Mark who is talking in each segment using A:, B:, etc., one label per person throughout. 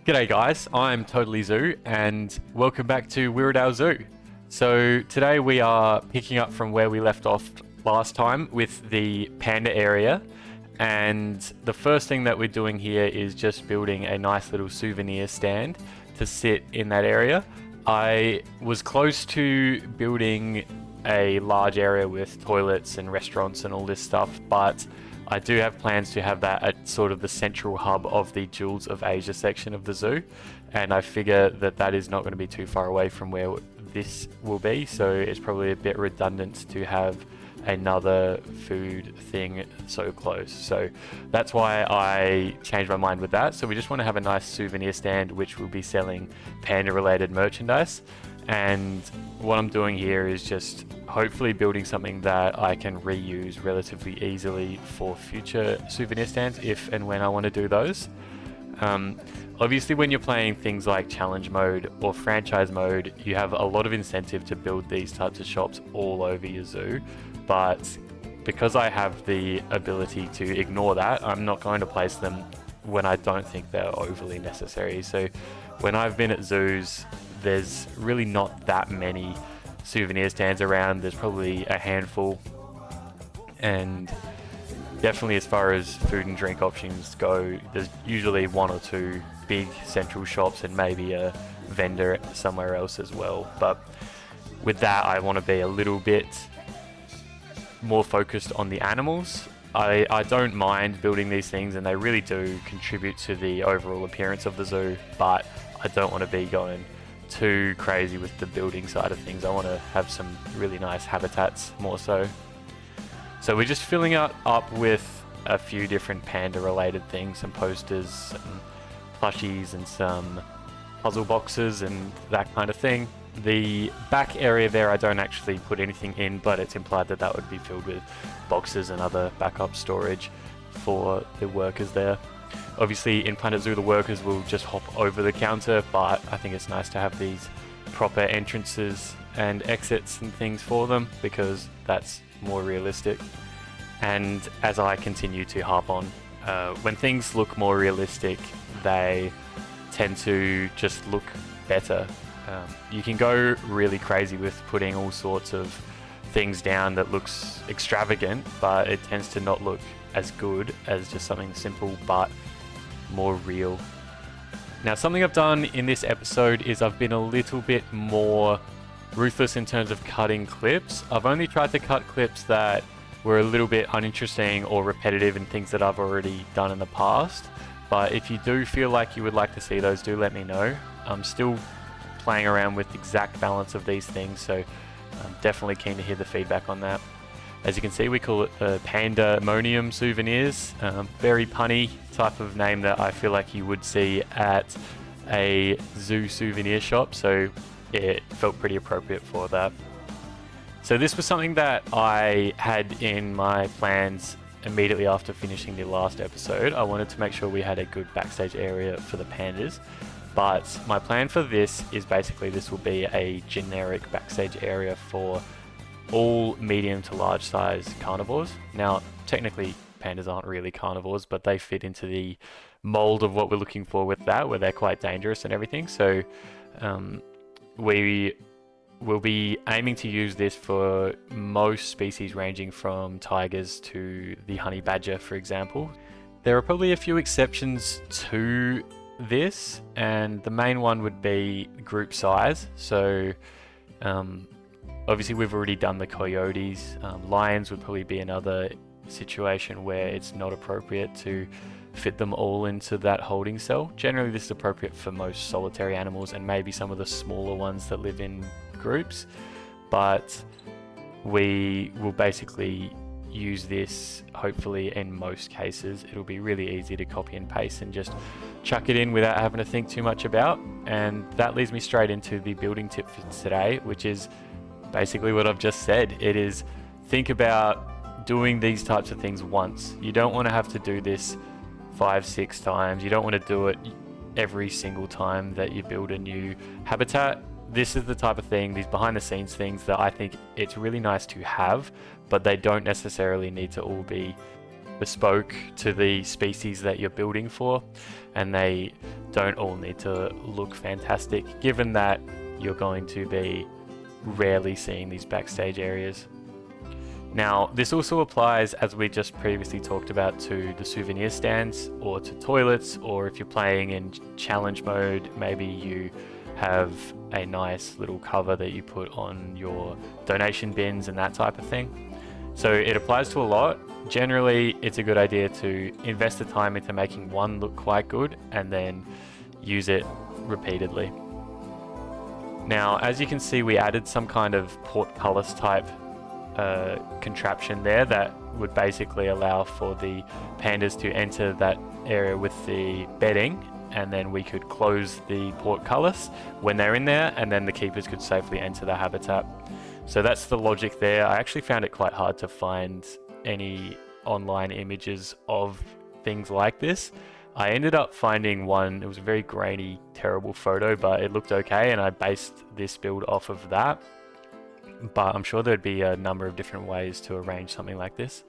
A: G'day guys, I'm Totally Zoo and welcome back to Wirradale Zoo. So today we are picking up from where we left off last time with the panda area, and the first thing that we're doing here is just building a nice little souvenir stand to sit in that area. I was close to building a large area with toilets and restaurants and all this stuff, but I do have plans to have that at sort of the central hub of the Jewels of Asia section of the zoo, and I figure that that is not going to be too far away from where this will be, so it's probably a bit redundant to have another food thing so close. So that's why I changed my mind with that. So we just want to have a nice souvenir stand which will be selling panda related merchandise, and what I'm doing here is just hopefully building something that I can reuse relatively easily for future souvenir stands if and when I want to do those. Obviously when you're playing things like challenge mode or franchise mode, you have a lot of incentive to build these types of shops all over your zoo, but because I have the ability to ignore that, I'm not going to place them when I don't think they're overly necessary. So when I've been at zoos, there's really not that many souvenir stands around. There's probably a handful, and definitely as far as food and drink options go, there's usually one or two big central shops and maybe a vendor somewhere else as well. But with that, I want to be a little bit more focused on the animals. I don't mind building these things, and they really do contribute to the overall appearance of the zoo, but I don't want to be going too crazy with the building side of things. I want to have some really nice habitats more so. So we're just filling up with a few different panda related things, some posters, some plushies and some puzzle boxes and that kind of thing. The back area there I don't actually put anything in, but it's implied that that would be filled with boxes and other backup storage for the workers there. Obviously in Planet Zoo the workers will just hop over the counter, but I think it's nice to have these proper entrances and exits and things for them because that's more realistic. And as I continue to harp on, when things look more realistic, they tend to just look better. You can go really crazy with putting all sorts of things down that looks extravagant, but it tends to not look as good as just something simple but more real. Now, something I've done in this episode is I've been a little bit more ruthless in terms of cutting clips. I've only tried to cut clips that were a little bit uninteresting or repetitive and things that I've already done in the past. But if you do feel like you would like to see those, do let me know. I'm still playing around with the exact balance of these things, so I'm definitely keen to hear the feedback on that. As you can see, we call it Pandemonium Souvenirs. Very punny type of name that I feel like you would see at a zoo souvenir shop, so it felt pretty appropriate for that. So this was something that I had in my plans immediately after finishing the last episode. I wanted to make sure we had a good backstage area for the pandas, but my plan for this is basically this will be a generic backstage area for all medium to large size carnivores. Now, technically pandas aren't really carnivores, but they fit into the mold of what we're looking for with that, where they're quite dangerous and everything. So we will be aiming to use this for most species ranging from tigers to the honey badger, for example. There are probably a few exceptions to this, and the main one would be group size. So obviously we've already done the coyotes. Lions would probably be another situation where it's not appropriate to fit them all into that holding cell. Generally this is appropriate for most solitary animals and maybe some of the smaller ones that live in groups, but we will basically use this hopefully in most cases. It'll be really easy to copy and paste and just chuck it in without having to think too much about. And that leads me straight into the building tip for today, which is basically what I've just said. It is think about doing these types of things once. You don't want to have to do this 5-6 times. You don't want to do it every single time that you build a new habitat. This is the type of thing, these behind the scenes things that I think it's really nice to have, but they don't necessarily need to all be bespoke to the species that you're building for, and they don't all need to look fantastic, given that you're going to be rarely seeing these backstage areas. Now, this also applies, as we just previously talked about, to the souvenir stands or to toilets, or if you're playing in challenge mode, maybe you have a nice little cover that you put on your donation bins and that type of thing. So it applies to a lot. Generally, it's a good idea to invest the time into making one look quite good and then use it repeatedly. Now, as you can see, we added some kind of portcullis type contraption there that would basically allow for the pandas to enter that area with the bedding, and then we could close the portcullis when they're in there, and then the keepers could safely enter the habitat. So that's the logic there. I actually found it quite hard to find any online images of things like this. I ended up finding one. It was a very grainy, terrible photo, but it looked okay, and I based this build off of that. But I'm sure there'd be a number of different ways to arrange something like this.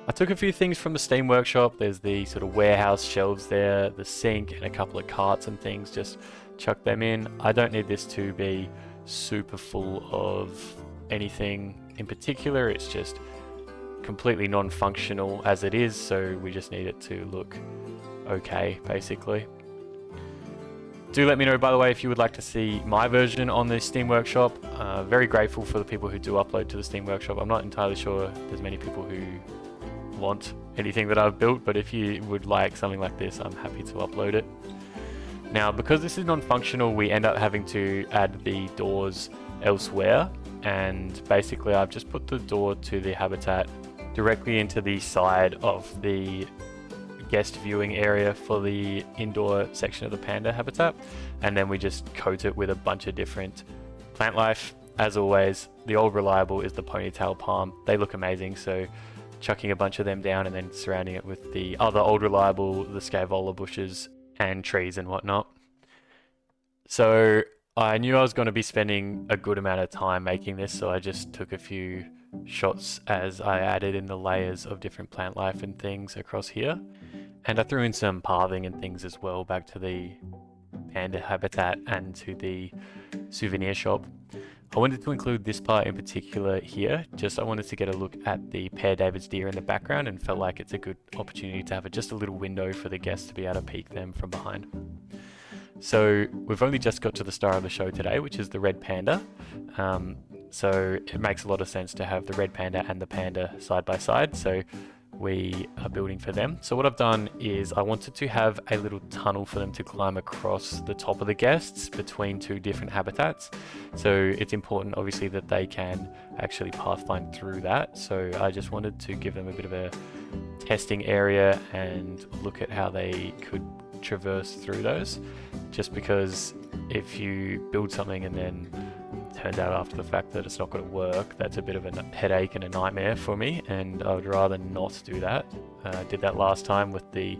A: I took a few things from the Steam Workshop. There's the sort of warehouse shelves there, the sink, and a couple of carts and things. Just chuck them in. I don't need this to be super full of anything in particular. It's just completely non-functional as it is, so we just need it to look okay, basically. Do let me know, by the way, if you would like to see my version on the Steam Workshop. Very grateful for the people who do upload to the Steam Workshop. I'm not entirely sure there's many people who want anything that I've built, but if you would like something like this, I'm happy to upload it. Now, because this is non-functional, we end up having to add the doors elsewhere, and basically I've just put the door to the habitat directly into the side of the guest viewing area for the indoor section of the panda habitat, and then we just coat it with a bunch of different plant life. As always, the old reliable is the ponytail palm. They look amazing, so chucking a bunch of them down and then surrounding it with the other old reliable, the scaevola bushes and trees and whatnot. So I knew I was going to be spending a good amount of time making this, so I just took a few shots as I added in the layers of different plant life and things across here. And I threw in some pathing and things as well back to the panda habitat and to the souvenir shop. I wanted to include this part in particular here, I wanted to get a look at the Pear David's deer in the background, and felt like it's a good opportunity to have just a little window for the guests to be able to peek them from behind. So we've only just got to the star of the show today, which is the Red Panda. So it makes a lot of sense to have the Red Panda and the Panda side by side. So we are building for them. So what I've done is I wanted to have a little tunnel for them to climb across the top of the guests between two different habitats. So it's important, obviously, that they can actually pathfind through that. So I just wanted to give them a bit of a testing area and look at how they could traverse through those. Just because if you build something and then turns out after the fact that it's not going to work, that's a bit of a headache and a nightmare for me, and I would rather not do that. I did that last time with the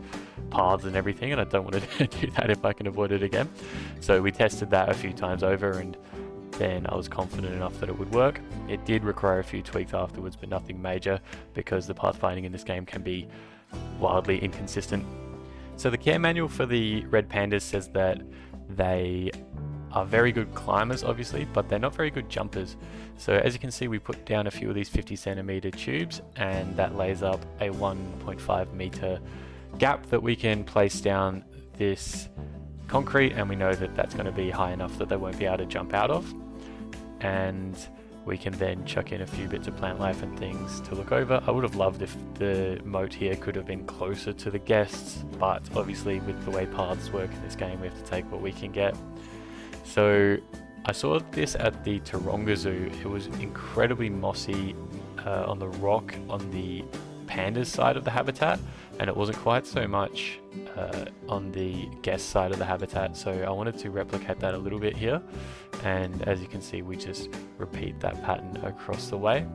A: paths and everything, and I don't want to do that if I can avoid it again. So we tested that a few times over, and then I was confident enough that it would work. It did require a few tweaks afterwards, but nothing major, because the pathfinding in this game can be wildly inconsistent. So the care manual for the Red Pandas says that they are very good climbers, obviously, but they're not very good jumpers. So as you can see, we put down a few of these 50 centimeter tubes, and that lays up a 1.5 meter gap that we can place down this concrete, and we know that that's going to be high enough that they won't be able to jump out of. And we can then chuck in a few bits of plant life and things to look over. I would have loved if the moat here could have been closer to the guests, but obviously with the way paths work in this game, we have to take what we can get. So I saw this at the Taronga Zoo. It was incredibly mossy on the rock on the pandas side of the habitat, and it wasn't quite so much on the guest side of the habitat. So I wanted to replicate that a little bit here, and as you can see, we just repeat that pattern across the way.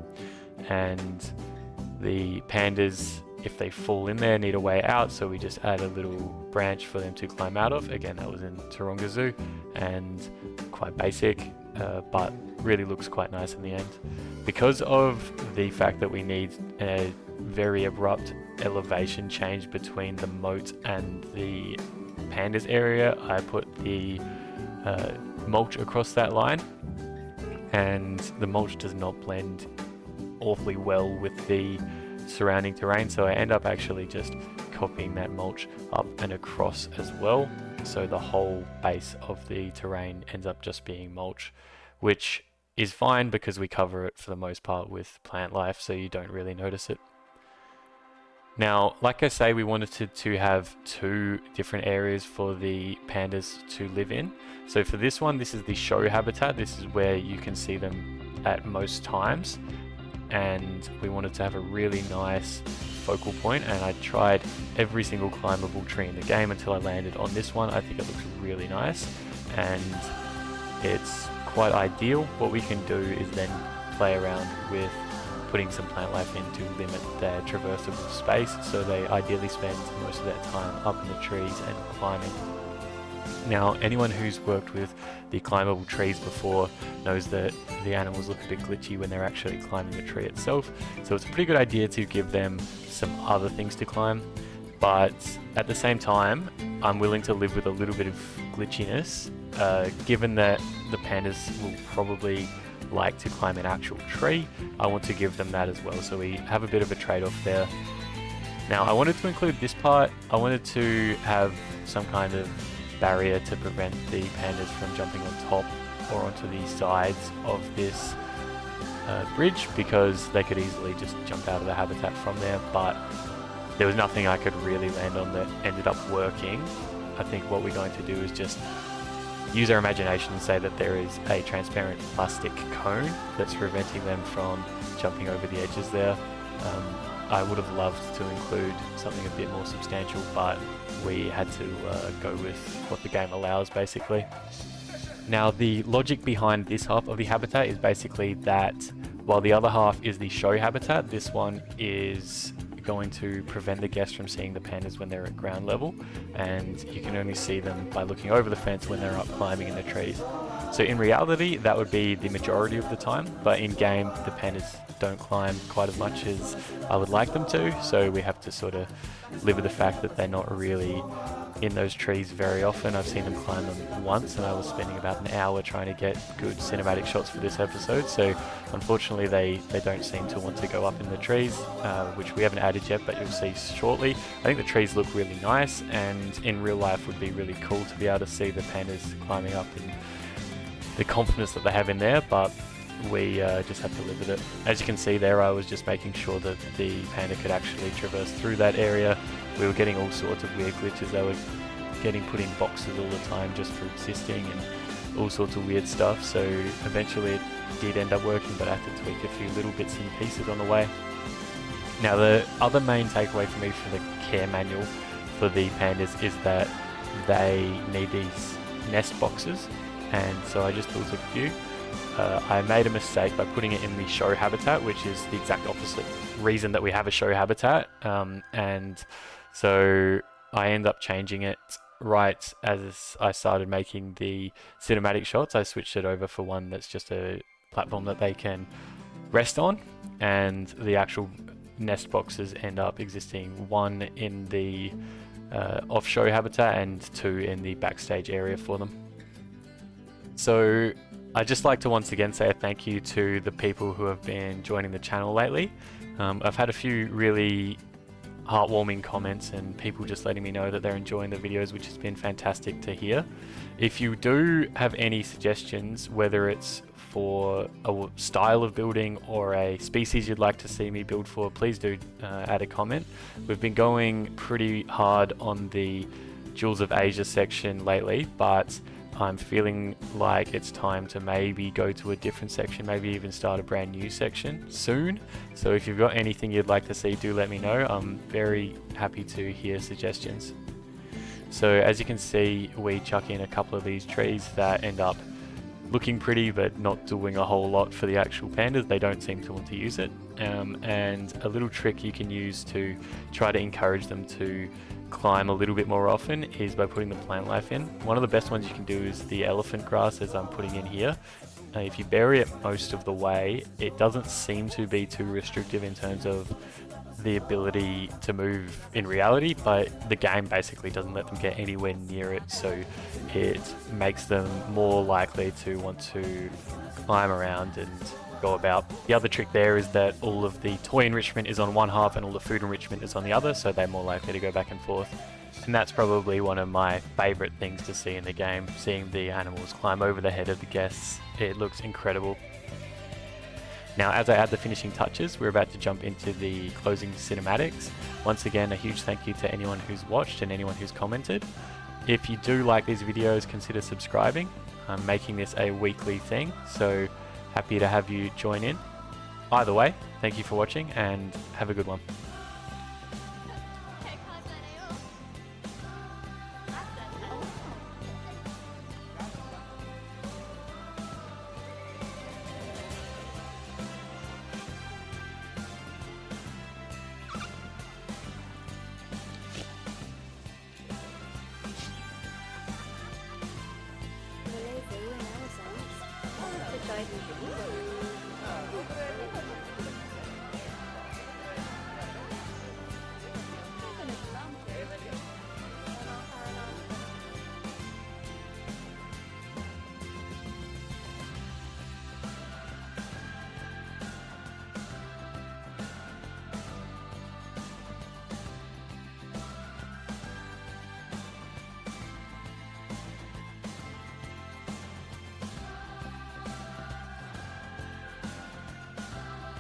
A: And the pandas, if they fall in there, need a way out, so we just add a little branch for them to climb out of. Again, that was in Taronga Zoo, and quite basic, but really looks quite nice in the end. Because of the fact that we need a very abrupt elevation change between the moat and the pandas area, I put the mulch across that line, and the mulch does not blend awfully well with the surrounding terrain, so I end up actually just copying that mulch up and across as well, so the whole base of the terrain ends up just being mulch, which is fine because we cover it for the most part with plant life, so you don't really notice it. Now, like I say, we wanted to have 2 different areas for the pandas to live in. So for this one, this is the show habitat. This is where you can see them at most times. And we wanted to have a really nice focal point, and I tried every single climbable tree in the game until I landed on this one. I think it looks really nice, and it's quite ideal. What we can do is then play around with putting some plant life in to limit their traversable space, so they ideally spend most of their time up in the trees and climbing. Now, anyone who's worked with the climbable trees before knows that the animals look a bit glitchy when they're actually climbing the tree itself, so it's a pretty good idea to give them some other things to climb, but at the same time, I'm willing to live with a little bit of glitchiness, given that the pandas will probably like to climb an actual tree. I want to give them that as well, so we have a bit of a trade-off there. Now, I wanted to include this part. I wanted to have some kind of barrier to prevent the pandas from jumping on top or onto the sides of this bridge, because they could easily just jump out of the habitat from there, but there was nothing I could really land on that ended up working. I think what we're going to do is just use our imagination and say that there is a transparent plastic cone that's preventing them from jumping over the edges there. I would have loved to include something a bit more substantial, but we had to go with what the game allows, basically. Now, the logic behind this half of the habitat is basically that while the other half is the show habitat, this one is going to prevent the guests from seeing the pandas when they're at ground level, and you can only see them by looking over the fence when they're up climbing in the trees. So in reality, that would be the majority of the time, but in game, the pandas don't climb quite as much as I would like them to, so we have to sort of live with the fact that they're not really in those trees very often. I've seen them climb them once, and I was spending about an hour trying to get good cinematic shots for this episode, so unfortunately they don't seem to want to go up in the trees, which we haven't added yet, but you'll see shortly. I think the trees look really nice, and in real life would be really cool to be able to see the pandas climbing up and the confidence that they have in there, but we just have to live with it. As you can see there, I was just making sure that the panda could actually traverse through that area. We were getting all sorts of weird glitches. They were getting put in boxes all the time just for existing and all sorts of weird stuff, so eventually it did end up working, but I had to tweak a few little bits and pieces on the way. Now, the other main takeaway for me from the care manual for the pandas is that they need these nest boxes, and so I just built a few. I made a mistake by putting it in the show habitat, which is the exact opposite reason that we have a show habitat, and so I end up changing it right as I started making the cinematic shots. I switched it over for one that's just a platform that they can rest on, and the actual nest boxes end up existing, one in the off-show habitat and 2 in the backstage area for them. So I'd just like to once again say a thank you to the people who have been joining the channel lately. I've had a few really heartwarming comments and people just letting me know that they're enjoying the videos, which has been fantastic to hear. If you do have any suggestions, whether it's for a style of building or a species you'd like to see me build for, please do add a comment. We've been going pretty hard on the Jewels of Asia section lately, but I'm feeling like it's time to maybe go to a different section, maybe even start a brand new section soon. So if you've got anything you'd like to see, do let me know. I'm very happy to hear suggestions. So as you can see, we chuck in a couple of these trees that end up looking pretty but not doing a whole lot for the actual pandas. They don't seem to want to use it. And a little trick you can use to try to encourage them to climb a little bit more often is by putting the plant life in. One of the best ones you can do is the elephant grass, as I'm putting in here. If you bury it most of the way, it doesn't seem to be too restrictive in terms of the ability to move in reality, but the game basically doesn't let them get anywhere near it, so it makes them more likely to want to climb around and go about. The other trick there is that all of the toy enrichment is on one half and all the food enrichment is on the other, so they're more likely to go back and forth. And that's probably one of my favourite things to see in the game, seeing the animals climb over the head of the guests. It looks incredible. Now, as I add the finishing touches, we're about to jump into the closing cinematics. Once again, a huge thank you to anyone who's watched and anyone who's commented. If you do like these videos, consider subscribing. I'm making this a weekly thing, so happy to have you join in. Either way, thank you for watching and have a good one.